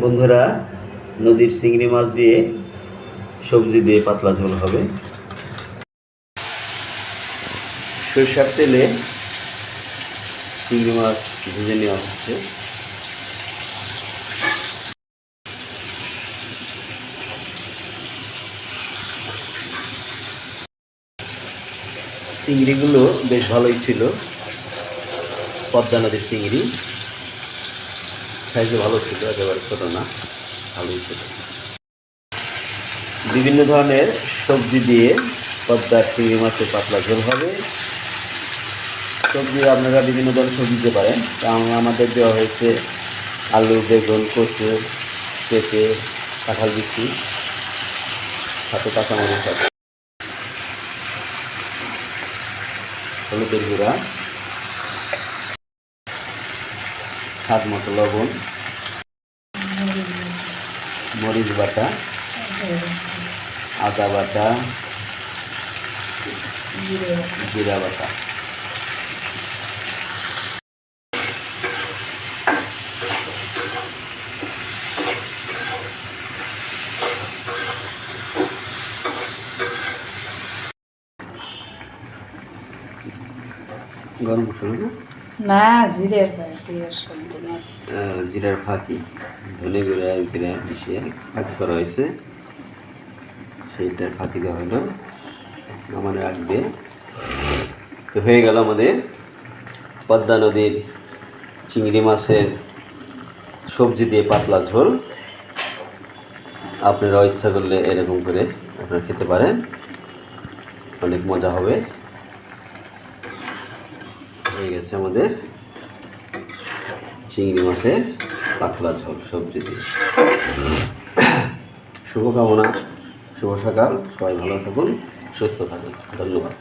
বন্ধুরা, নদীর চিংড়ি মাছ দিয়ে সবজি দিয়ে পাতলা ঝোল হবে। সরিষার তেলে চিংড়ি মাছ ভেজে নেওয়া হচ্ছে। চিংড়িগুলো বেশ ভালোই ছিল, পদ্মা নদীর চিংড়ি, সাইজে ভালো ছিল, একেবারে ছোটো না, ভালোই ছিল। বিভিন্ন ধরনের সবজি দিয়ে পদ্মার চিংড়ি মাছের পাতলা ঝোল হবে। সবজি আপনারা বিভিন্ন ধরনের সবজি দিতে পারেন। আমাদের দেওয়া হয়েছে আলু, বেগুন, কচু, পেঁপে, কাঁঠাল বিচি, সাথে কাঁচামরিচ আছে, হলুদের গুঁড়া, স্বাদ মতো লবণ, মরিচ বাটা, আদা বাটা, জিরা বাটা। গরম মশলা না, জিরের জিরার ফাঁকি, ধনে গুঁড়া জিরা মিশিয়ে ফাঁকি করা হয়েছে, সেইটার ফাঁকি দেওয়া হলো নামানোর আগে। তো হয়ে গেল আমাদের পদ্মা নদীর চিংড়ি মাছের সবজি দিয়ে পাতলা ঝোল। আপনারা ইচ্ছা করলে এরকম করে আপনারা খেতে পারেন, অনেক মজা হবে। হয়ে গেছে আমাদের চিংড়ি মাছের পাতলা ঝোল সবজি দিয়ে। শুভকামনা, শুভ সকাল, সবাই ভালো থাকুন, সুস্থ থাকুন, ধন্যবাদ।